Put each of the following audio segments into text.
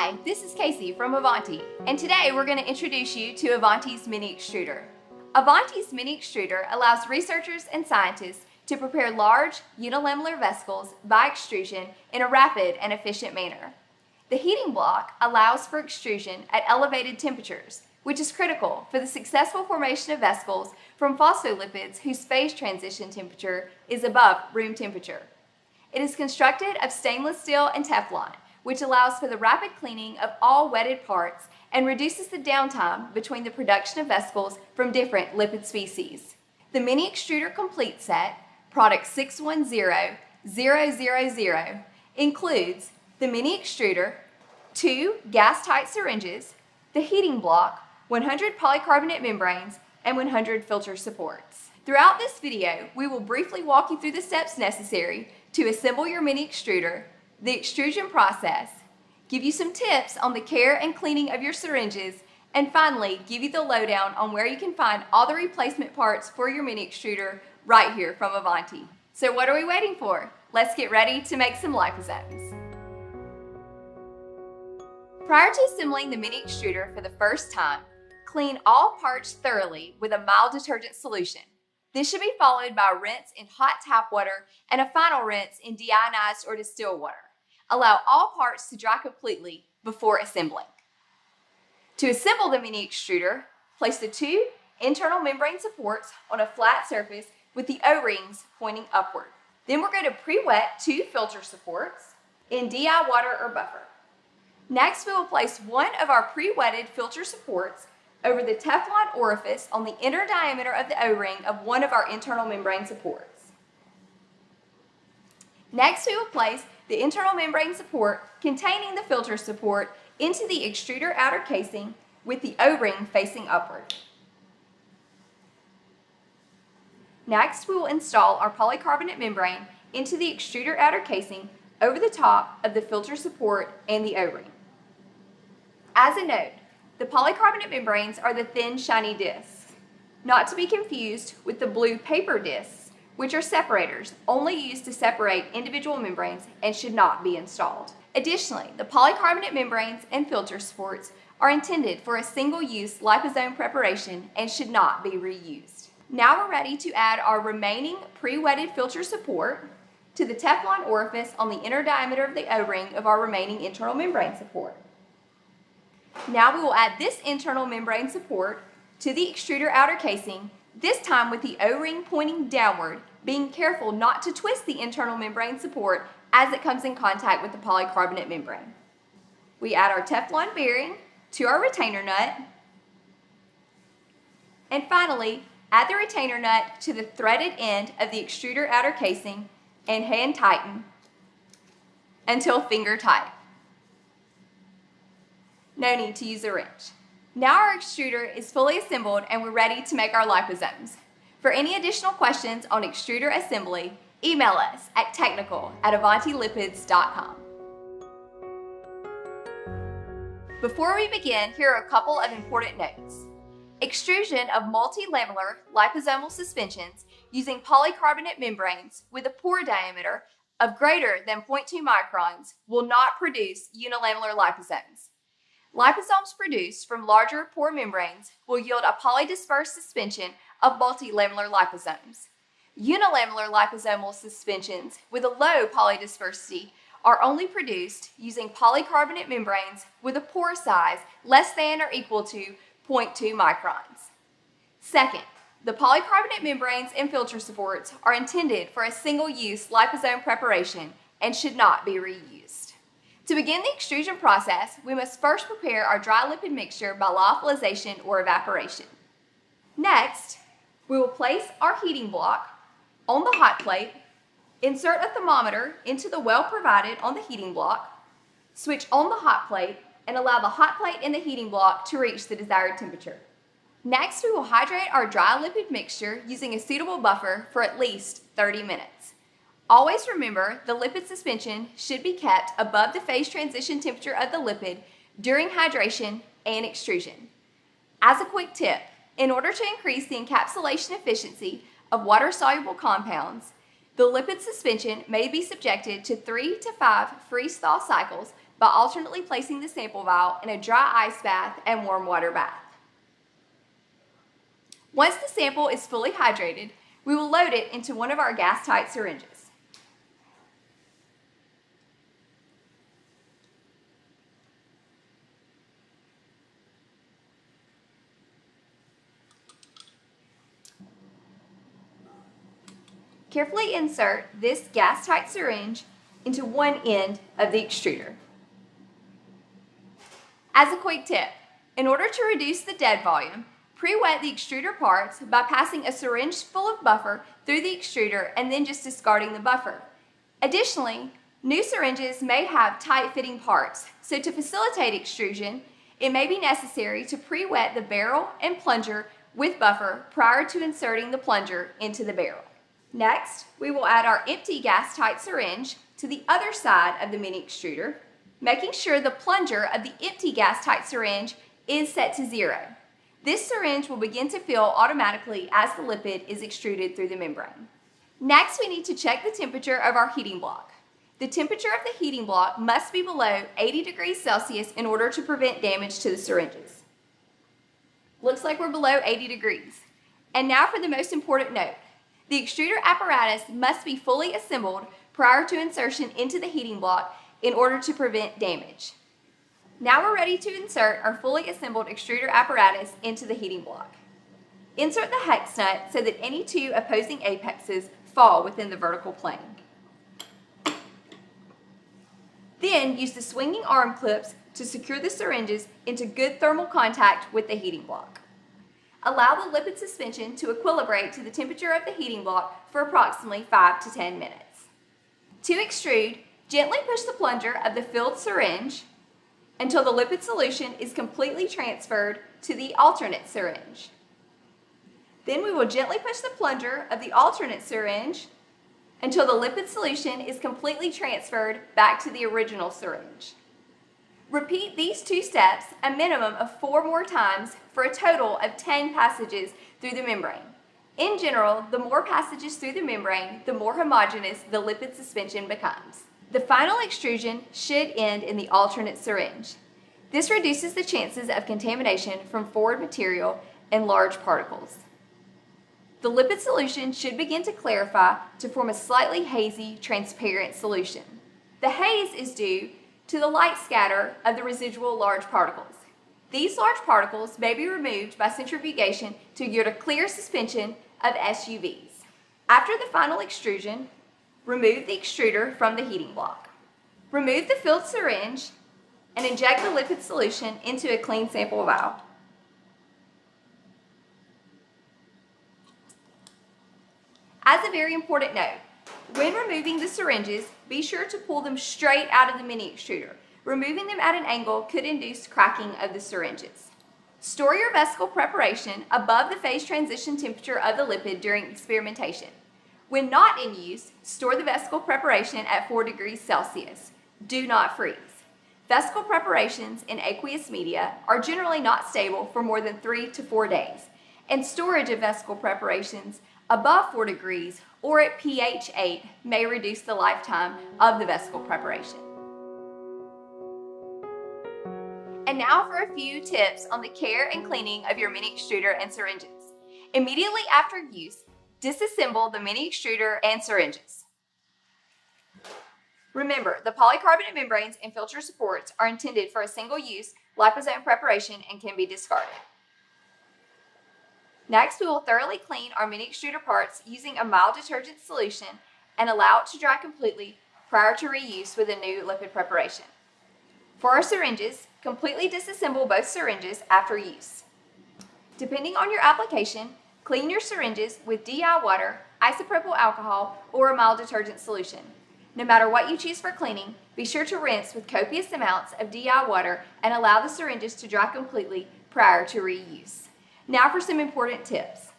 Hi, this is Casey from Avanti, and today we're going to introduce you to Avanti's Mini-Extruder. Avanti's Mini-Extruder allows researchers and scientists to prepare large, unilamellar vesicles by extrusion in a rapid and efficient manner. The heating block allows for extrusion at elevated temperatures, which is critical for the successful formation of vesicles from phospholipids whose phase transition temperature is above room temperature. It is constructed of stainless steel and Teflon, which allows for the rapid cleaning of all wetted parts and reduces the downtime between the production of vesicles from different lipid species. The Mini-Extruder Complete Set, product 610000, includes the Mini-Extruder, 2 gas-tight syringes, the heating block, 100 polycarbonate membranes, and 100 filter supports. Throughout this video, we will briefly walk you through the steps necessary to assemble your Mini-Extruder, the extrusion process, give you some tips on the care and cleaning of your syringes, and finally, give you the lowdown on where you can find all the replacement parts for your Mini-Extruder right here from Avanti. So what are we waiting for? Let's get ready to make some liposomes. Prior to assembling the Mini-Extruder for the first time, clean all parts thoroughly with a mild detergent solution. This should be followed by a rinse in hot tap water and a final rinse in deionized or distilled water. Allow all parts to dry completely before assembling. To assemble the Mini-Extruder, place the 2 internal membrane supports on a flat surface with the O-rings pointing upward. Then we're going to pre-wet 2 filter supports in DI water or buffer. Next, we will place one of our pre-wetted filter supports over the Teflon orifice on the inner diameter of the O-ring of one of our internal membrane supports. Next, we will place the internal membrane support containing the filter support into the extruder outer casing with the O-ring facing upward. Next, we will install our polycarbonate membrane into the extruder outer casing over the top of the filter support and the O-ring. As a note, the polycarbonate membranes are the thin, shiny discs, not to be confused with the blue paper discs, which are separators only used to separate individual membranes and should not be installed. Additionally, the polycarbonate membranes and filter supports are intended for a single-use liposome preparation and should not be reused. Now we're ready to add our remaining pre-wetted filter support to the Teflon orifice on the inner diameter of the O-ring of our remaining internal membrane support. Now we will add this internal membrane support to the extruder outer casing, this time with the O-ring pointing downward, being careful not to twist the internal membrane support as it comes in contact with the polycarbonate membrane. We add our Teflon bearing to our retainer nut, and finally, add the retainer nut to the threaded end of the extruder outer casing and hand tighten until finger tight. No need to use a wrench. Now our extruder is fully assembled and we're ready to make our liposomes. For any additional questions on extruder assembly, email us at technical@avantilipids.com. Before we begin, here are a couple of important notes. Extrusion of multi-lamellar liposomal suspensions using polycarbonate membranes with a pore diameter of greater than 0.2 microns will not produce unilamellar liposomes. Liposomes produced from larger pore membranes will yield a polydispersed suspension of multilamellar liposomes. Unilamellar liposomal suspensions with a low polydispersity are only produced using polycarbonate membranes with a pore size less than or equal to 0.2 microns. Second, the polycarbonate membranes and filter supports are intended for a single-use liposome preparation and should not be reused. To begin the extrusion process, we must first prepare our dry lipid mixture by lyophilization or evaporation. Next, we will place our heating block on the hot plate, insert a thermometer into the well provided on the heating block, switch on the hot plate, and allow the hot plate and the heating block to reach the desired temperature. Next, we will hydrate our dry lipid mixture using a suitable buffer for at least 30 minutes. Always remember, the lipid suspension should be kept above the phase transition temperature of the lipid during hydration and extrusion. As a quick tip, in order to increase the encapsulation efficiency of water-soluble compounds, the lipid suspension may be subjected to 3 to 5 freeze-thaw cycles by alternately placing the sample vial in a dry ice bath and warm water bath. Once the sample is fully hydrated, we will load it into one of our gas-tight syringes. Carefully insert this gas-tight syringe into one end of the extruder. As a quick tip, in order to reduce the dead volume, pre-wet the extruder parts by passing a syringe full of buffer through the extruder and then just discarding the buffer. Additionally, new syringes may have tight-fitting parts, so to facilitate extrusion, it may be necessary to pre-wet the barrel and plunger with buffer prior to inserting the plunger into the barrel. Next, we will add our empty gas-tight syringe to the other side of the Mini-Extruder, making sure the plunger of the empty gas-tight syringe is set to 0. This syringe will begin to fill automatically as the lipid is extruded through the membrane. Next, we need to check the temperature of our heating block. The temperature of the heating block must be below 80 degrees Celsius in order to prevent damage to the syringes. Looks like we're below 80 degrees. And now for the most important note. The extruder apparatus must be fully assembled prior to insertion into the heating block in order to prevent damage. Now we're ready to insert our fully assembled extruder apparatus into the heating block. Insert the hex nut so that any two opposing apexes fall within the vertical plane. Then use the swinging arm clips to secure the syringes into good thermal contact with the heating block. Allow the lipid suspension to equilibrate to the temperature of the heating block for approximately 5 to 10 minutes. To extrude, gently push the plunger of the filled syringe until the lipid solution is completely transferred to the alternate syringe. Then we will gently push the plunger of the alternate syringe until the lipid solution is completely transferred back to the original syringe. Repeat these two steps a minimum of 4 more times for a total of 10 passages through the membrane. In general, the more passages through the membrane, the more homogeneous the lipid suspension becomes. The final extrusion should end in the alternate syringe. This reduces the chances of contamination from forward material and large particles. The lipid solution should begin to clarify to form a slightly hazy, transparent solution. The haze is due to the light scatter of the residual large particles. These large particles may be removed by centrifugation to yield a clear suspension of SUVs. After the final extrusion, remove the extruder from the heating block. Remove the filled syringe and inject the lipid solution into a clean sample vial. As a very important note, when removing the syringes, be sure to pull them straight out of the Mini-Extruder. Removing them at an angle could induce cracking of the syringes. Store your vesicle preparation above the phase transition temperature of the lipid during experimentation. When not in use, store the vesicle preparation at 4 degrees Celsius. Do not freeze. Vesicle preparations in aqueous media are generally not stable for more than 3 to 4 days, and storage of vesicle preparations above 4 degrees or at pH 8 may reduce the lifetime of the vesicle preparation. And now for a few tips on the care and cleaning of your Mini-Extruder and syringes. Immediately after use, disassemble the Mini-Extruder and syringes. Remember, the polycarbonate membranes and filter supports are intended for a single-use liposome preparation and can be discarded. Next, we will thoroughly clean our Mini-Extruder parts using a mild detergent solution and allow it to dry completely prior to reuse with a new lipid preparation. For our syringes, completely disassemble both syringes after use. Depending on your application, clean your syringes with DI water, isopropyl alcohol, or a mild detergent solution. No matter what you choose for cleaning, be sure to rinse with copious amounts of DI water and allow the syringes to dry completely prior to reuse. Now for some important tips.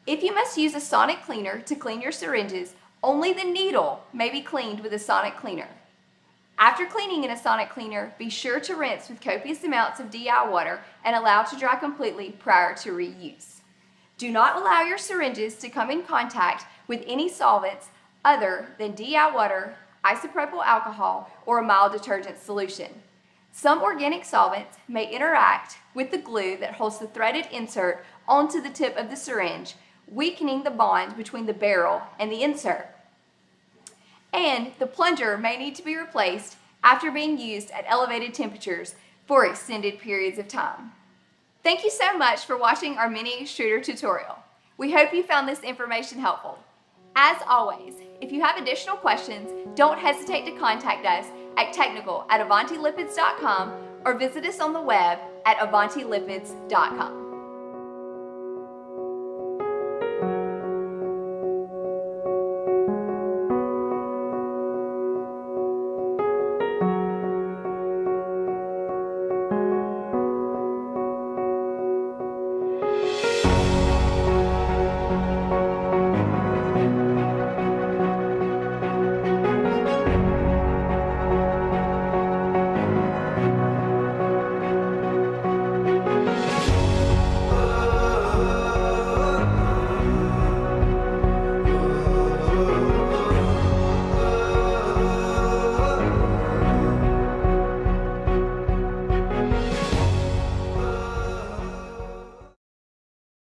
If you must use a sonic cleaner to clean your syringes, only the needle may be cleaned with a sonic cleaner. After cleaning in a sonic cleaner, be sure to rinse with copious amounts of DI water and allow to dry completely prior to reuse. Do not allow your syringes to come in contact with any solvents other than DI water, isopropyl alcohol, or a mild detergent solution. Some organic solvents may interact with the glue that holds the threaded insert onto the tip of the syringe, weakening the bond between the barrel and the insert. And the plunger may need to be replaced after being used at elevated temperatures for extended periods of time. Thank you so much for watching our Mini-Extruder tutorial. We hope you found this information helpful. As always, if you have additional questions, don't hesitate to contact us at technical@avantilipids.com or visit us on the web at avantilipids.com.